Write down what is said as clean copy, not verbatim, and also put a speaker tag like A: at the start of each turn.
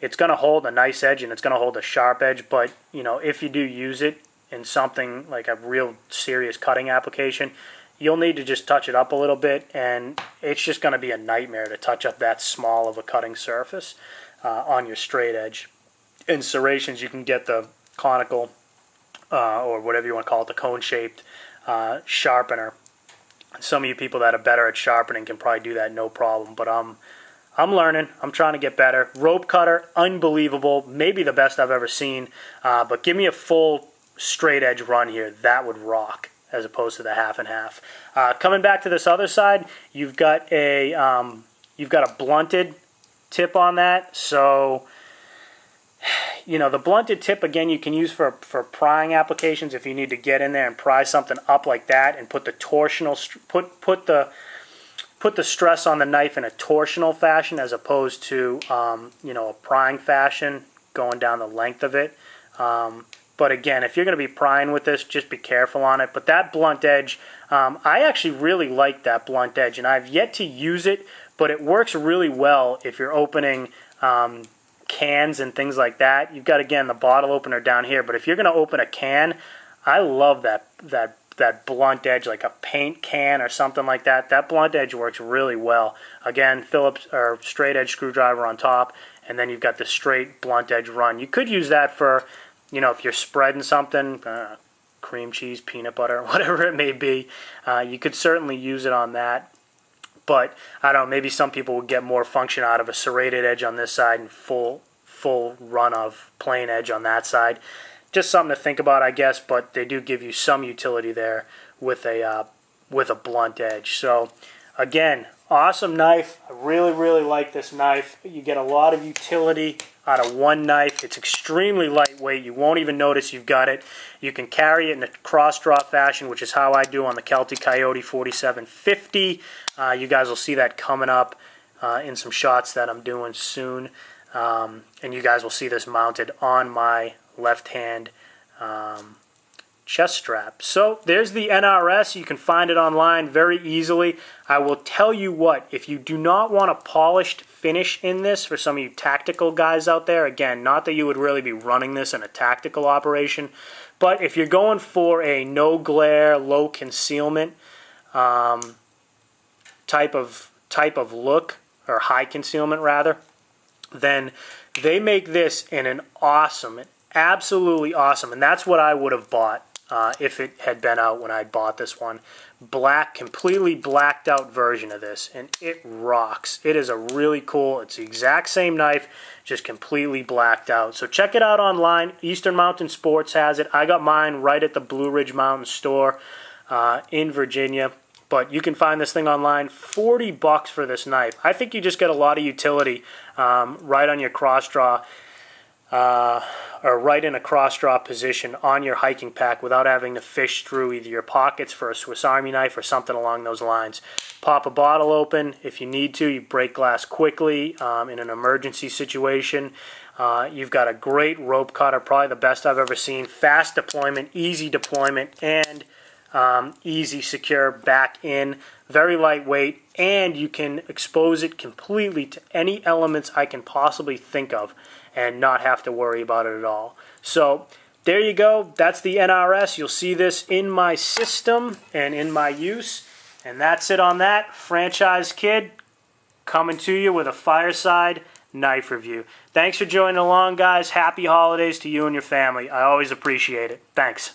A: it's going to hold a nice edge and it's going to hold a sharp edge, but you know, if you do use it in something like a real serious cutting application, you'll need to just touch it up a little bit, and it's just going to be a nightmare to touch up that small of a cutting surface on your straight edge. In serrations, you can get the conical or whatever you want to call it, the cone-shaped sharpener. Some of you people that are better at sharpening can probably do that no problem, but I'm learning. I'm trying to get better. Rope cutter, unbelievable. Maybe the best I've ever seen, but give me a full straight edge run here. That would rock, as opposed to the half and half. Coming back to this other side, you've got a blunted tip on that. So, you know, the blunted tip, again, you can use for prying applications if you need to get in there and pry something up like that and put the torsional put the stress on the knife in a torsional fashion as opposed to you know, a prying fashion going down the length of it. But again, if you're going to be prying with this, just be careful on it. But that blunt edge, I actually really like that blunt edge, and I've yet to use it, but it works really well if you're opening cans and things like that. You've got, again, the bottle opener down here, but if you're going to open a can, I love that blunt edge, like a paint can or something like that. That blunt edge works really well. Again, Phillips or straight edge screwdriver on top, and then you've got the straight blunt edge run. You could use that for, you know, if you're spreading something, cream cheese, peanut butter, whatever it may be, you could certainly use it on that. But I don't know, maybe some people would get more function out of a serrated edge on this side and full run of plain edge on that side. Just something to think about, I guess, but they do give you some utility there with a blunt edge. So again, awesome knife. I really, really like this knife. You get a lot of utility out of one knife. It's extremely lightweight. You won't even notice you've got it. You can carry it in a cross-draw fashion, which is how I do on the Celtic Coyote 4750. You guys will see that coming up in some shots that I'm doing soon. And you guys will see this mounted on my left hand chest strap. So there's the NRS. You can find it online very easily. I will tell you what, if you do not want a polished finish in this, for some of you tactical guys out there, again, not that you would really be running this in a tactical operation, but if you're going for a no glare, low concealment type of look, or high concealment rather, then they make this in an awesome, absolutely awesome, and that's what I would have bought if it had been out when I bought this one. Black, completely blacked out version of this, and it rocks. It is a really cool, it's the exact same knife, just completely blacked out. So check it out online. Eastern Mountain Sports has it. I got mine right at the Blue Ridge Mountain store in Virginia. But you can find this thing online. $40 for this knife. I think you just get a lot of utility right on your cross draw, or right in a cross draw position on your hiking pack without having to fish through either your pockets for a Swiss Army knife or something along those lines. Pop a bottle open if you need to. You break glass quickly in an emergency situation. You've got a great rope cutter, probably the best I've ever seen. Fast deployment, easy deployment, and easy, secure back in, very lightweight, and you can expose it completely to any elements I can possibly think of and not have to worry about it at all. So there you go. That's the NRS. You'll see this in my system and in my use, and that's it on that. Franchise Kid coming to you with a fireside knife review. Thanks for joining along, guys. Happy holidays to you and your family. I always appreciate it. Thanks.